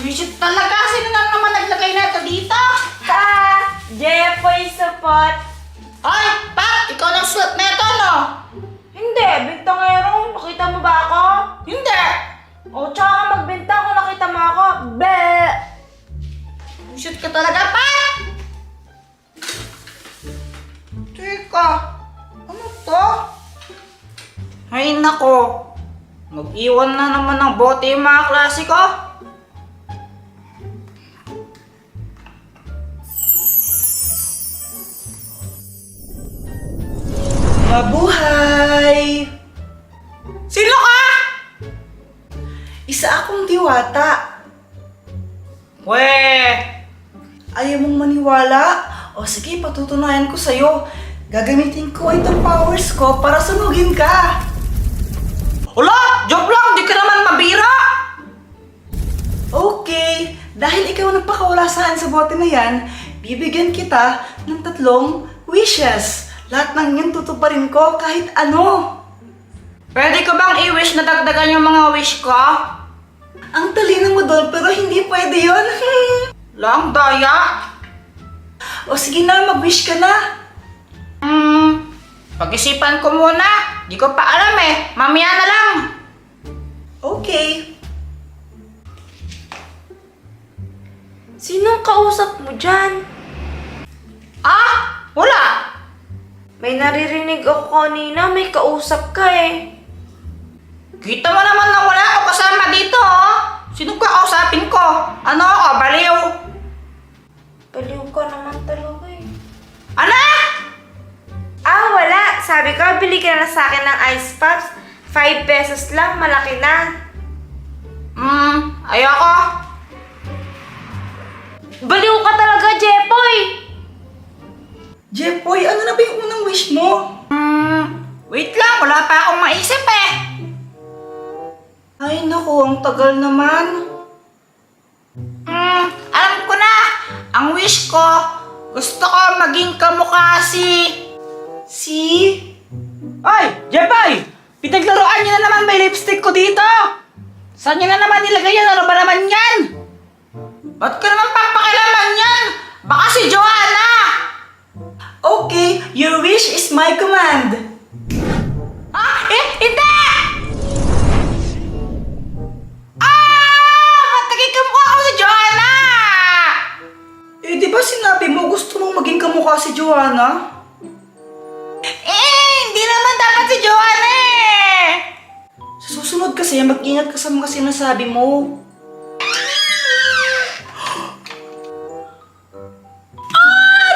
Visit talaga. Sino na naman naglagay na ito dito? Jepoy Support. Ay, Pat! Ikaw nagsulat na ito, no? Hindi, bintangero. Nakita mo ba ako? Hindi! O, tsaka ka magbintang kung nakita mo ako. Be! Visit ka talaga, Pat! Teka, ano to? Ay, nako. Mag-iwan na naman ng bote yung mga klase ko. Mabuhay! Sino ka? Isa akong diwata. Weh! Ayaw mong maniwala? O sige, patutunayan ko sa'yo. Gagamitin ko itong powers ko para sunugin ka. Hala! Joke lang! Di ka naman mabira! Okay, dahil ikaw nagpakawala saan sa bote na yan, bibigyan kita ng 3 wishes. Lahat ng yan tutuparin ko kahit ano. Pwede ko bang i-wish na dagdagan yung mga wish ko? Ang talino mo doon pero hindi pwede yun. Lang, daya. O sige na, mag-wish ka na. Pag-isipan ko muna. Di ko pa alam eh. Mamaya na lang. Okay. Sinong kausap mo dyan? Ah! Wala! May naririnig ako kanina, may kausap ka eh. Kita mo naman na wala ako kasama dito, oh. Sino ka kausapin ko? Ano ako? Baliw? Baliw ka naman talaga eh. Ano? Wala. Sabi ko, bili ka na sa akin ng ice pops. 5 pesos lang, malaki na. Ayoko. Baliw ka talaga, Jepoy! Jepoy, ano na ba yung unang wish mo? Wait lang. Wala pa akong maisip eh. Ay naku, ang tagal naman. Alam ko na. Ang wish ko, gusto ko maging kamukha si... Ay! Jepay! Pinaglaruan niyo na naman may lipstick ko dito! Saan niyo na naman nilagay yan? Ano ba naman yan? Ba't ka naman papakilaman yan? Baka si Joanna! Okay, your wish is my command. Hindi! Ba't naging kamukha ako si Joanna? Eh, di ba sinabi mo gusto mong maging kamukha si Joanna? Hindi naman dapat si Joanna eh! Sa susunod kasi, mag-ingat ka sa mga sinasabi mo.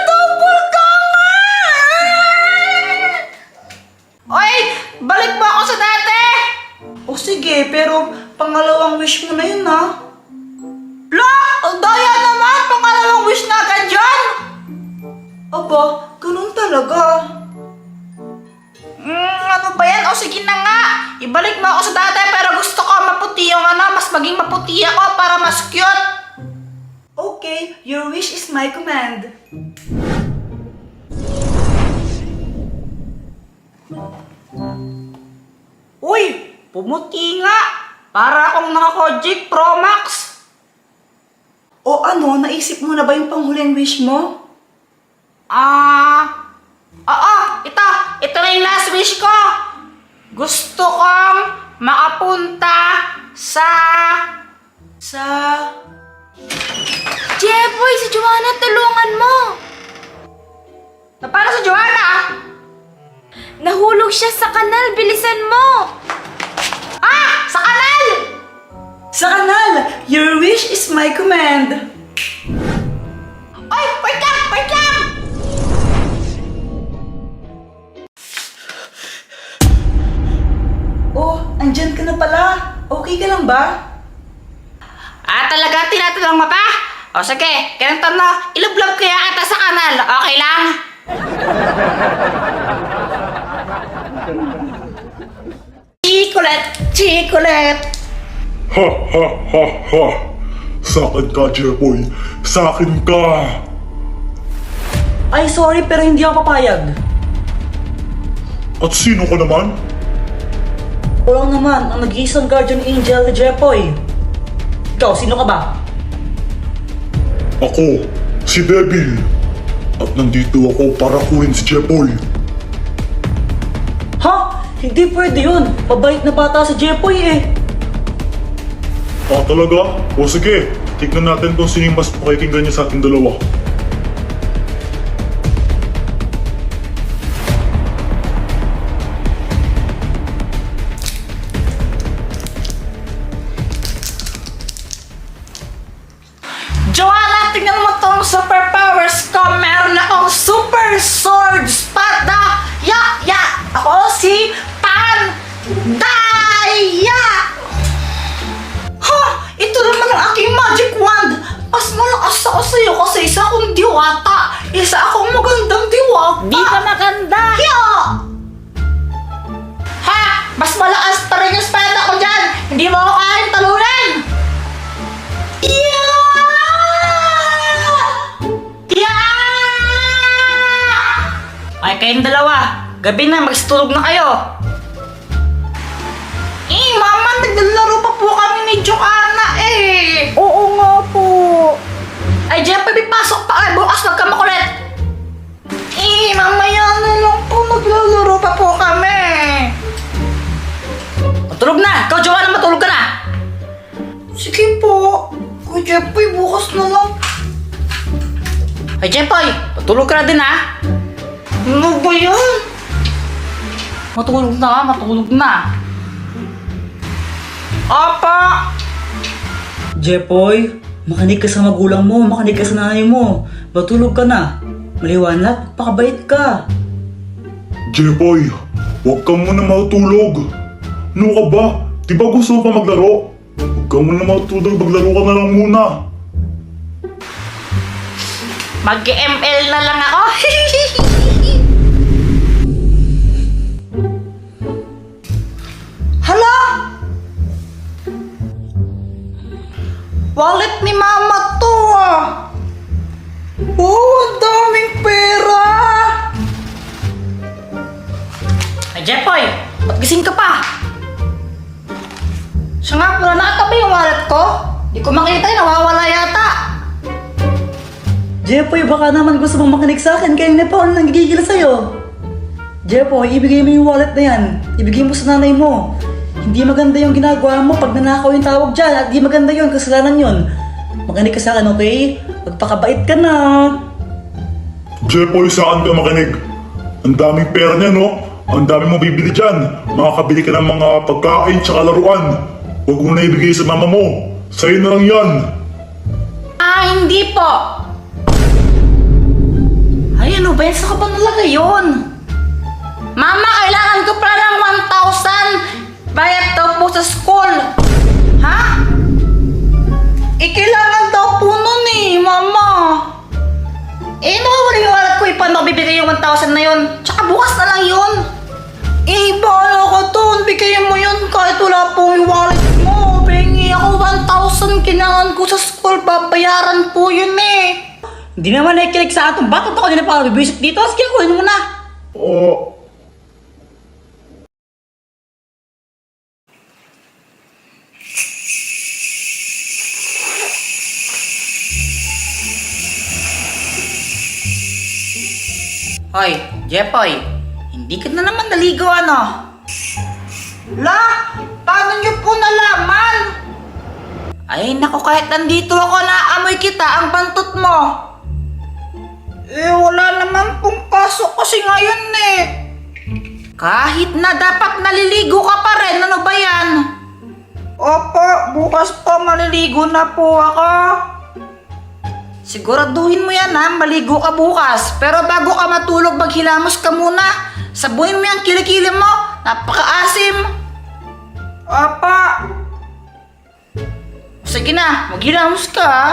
Double tama! Oy! Balik mo ako sa dati! O sige, pero pangalawang wish mo na yun ha. La! Ang daya naman! Pangalawang wish na agad yan! Aba, ganun talaga. Ano ba yan? O sige na nga! Ibalik mo ako sa dati pero gusto ko maputi yung mas maging maputi ako para mas cute! Okay, your wish is my command. Uy! Pumuti nga! Para akong naka-Kojic Pro Max! O ano, naisip mo na ba yung panghuling wish mo? Oo! Ito na yung last wish ko! Gusto kong makapunta sa... Jepoy, si Joanna, tulungan mo! Para sa Joanna! Nahulog siya sa kanal, bilisan mo! Sa kanal! Sa kanal, your wish is my command. Ay! Wait lang! Wait lang! Oh, andyan ka na pala. Okay ka lang ba? Talaga tinatanong mo pa? O sige, ganito na. Ilublob kaya kita sa kanal. Okay lang? Chikulet! Ha ha ha ha! Sa'kin ka, Jepoy! Sa'kin ka! Ay, sorry pero hindi ako papayag. At sino ka naman? O lang naman, ang nag-iisang guardian angel ni Jepoy. Ikaw, sino ka ba? Ako, si Devil. At nandito ako para kunin si Jepoy. Ha? Hindi pwede yun. Mabait na bata si Jepoy eh. Ah, talaga? O sige, tignan natin kung sino yung mas pakikinggan niya sa ating dalawa. Joanna, tingnan mo tong superpowers ko. Meron akong super sword spada. Ya! Ako si Pandaya! Ha! Ito naman ang aking magic wand. Mas malakas ako sa'yo kasi isa akong diwata. Isa akong magandang diwata. Di ka maganda. Ya! Ha! Mas malakas pa rin yung spada ko dyan. Hindi mo ako kayang talunan. Ay, kayong dalawa. Gabi na, magstulog na kayo. Mama, naglalaro pa po kami ni Joanna eh. Oo nga po. Ay, Jepoy, pasok pa. Ay, bukas wag ka makulit. Mamaya na lang po. Naglalaro pa po kami. Matulog na. Ikaw, Joanna, matulog ka na. Sige po. Kuya Jepoy, bukas na lang. Ay, Jepoy, matulog ka na din, ha? Ano ba yan? Matulog na, matulog na. Apa! Jepoy, makinig ka sa magulang mo, makinig ka sa nanay mo. Matulog ka na. Maliwanag, pakabait ka. Jepoy, huwag ka muna matulog. Ano ka ba? Di ba gusto mo pa maglaro? Huwag ka muna matulog, maglaro ka na lang muna. Mag-ML na lang ako. Hala! Wallet ni mama to ah! Oh, ang daming pera! Ay, Jepoy, ba't gising ka pa? Siya nga, wala nakatabi yung wallet ko. Di ko makita, nawawala yata. Jepoy, baka naman gusto mong makinig sa akin kaya hindi pa ako nanggigigil sa'yo. Jepoy, ibigay mo yung wallet na yan. Ibigay mo sa nanay mo. Hindi maganda yung ginagawa mo pag nanakaw yung tawag dyan at di maganda yun, kasalanan yun. Makinig ka sa akin, okay? Magpakabait ka na. Jepoy, saan ka makinig? Ang daming pera niya, no? Ang daming mabibili dyan. Makakabili ka ng mga pagkain tsaka laruan. Huwag mo na ibigay sa mama mo. Sa'yo na lang yan. Hindi po. Ay, ano ba yan? Saan ka ba nalagay yun? Mama, kailangan ko pala ng 1,000. Bayad daw po sa school. Ha? Kailangan daw po nun eh, Mama. Nawawala yung wallet ko eh. Paano ko bibigay yung 1,000 na yun? Tsaka bukas na lang yun. Bahala ka doon. Bigay mo yun kahit wala po yung wallet mo. Pengi ako 1,000. Kailangan ko sa school. Babayaran po yun eh. Hindi naman nakikinig sa atin. Bakit ako din na parang bibisip dito? Sige, kunin mo na. Hoy, Jepoy. Hindi ka na naman naligo ano? La, paano niyo po nalaman? Ay, naku, kahit nandito ako, naamoy kita, ang bantot mo. Wala naman pong pasok kasi ngayon eh. Kahit na dapat naliligo ka pa rin, ano ba yan? Opo, bukas po maliligo na po ako. Siguraduhin mo yan ha, maligo ka bukas. Pero bago ka matulog, maghilamos ka muna. Sabuhin mo yung kilikili mo, napakaasim. Apa. Sige na, maghilamos ka ha.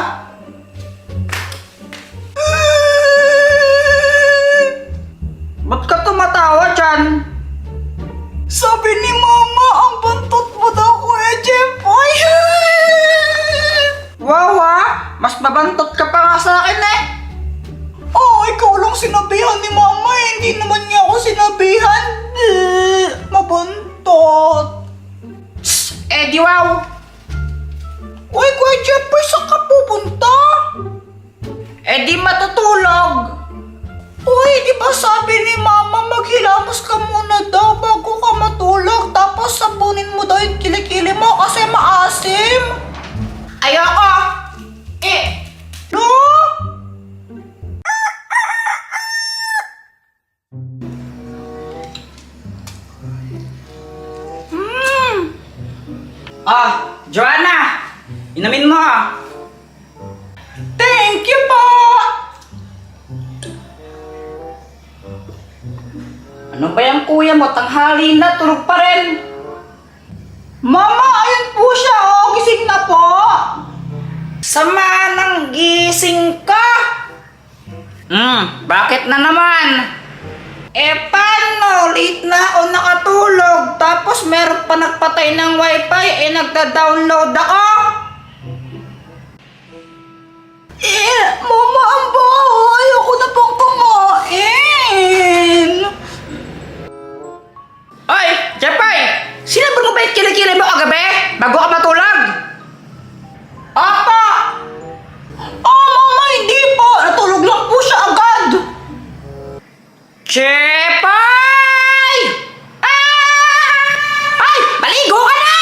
Ba't ka tumatawa dyan? Sabi ni Mama, ang bantot mo daw, Kuya Jepoy. Wow ha, mas mabantot ka pa nga sa akin eh. Ikaw lang sinabihan ni Mama eh. Hindi naman niya ako sinabihan. Mabantot. Di wow. Uy, Kuya Jepoy, saan ka pupunta? Inumin mo. Thank you po! Ano ba yung kuya mo? Tanghali na, tulog pa rin. Mama, ayun po siya, oh. Gising na po. Sama ng gising ka. Bakit na naman? Paano? Late na ako nakatulog. Tapos meron pa nagpatay ng wifi, nagda-download ako. Mama, ang baho. Ayoko na pong kumain. Ay, Jepay! Sinabi mo ba yung kilikili mo kagabi? Bago ka matulog? Apa! Mama, hindi po. Natulog lang po siya agad. Jepay! Ay! Maligo ka na!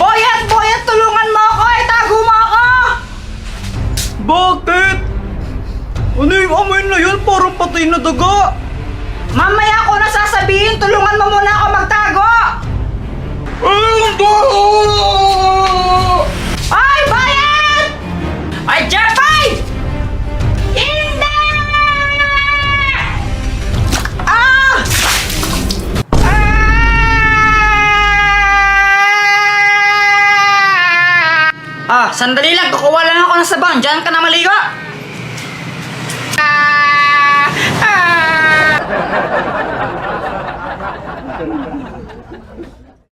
Boyat, tulungan mo ako. Itago mo ako. Bakit? Ano yung amoy na yun? Parang patay na daga. Mamaya ko na sasabihin, tulungan mo muna ako magtago! Ay, bayad! Ay, Jeffy! Hindi! Sandali lang, kukuha lang ako ng sabon. Diyan ka na maligo.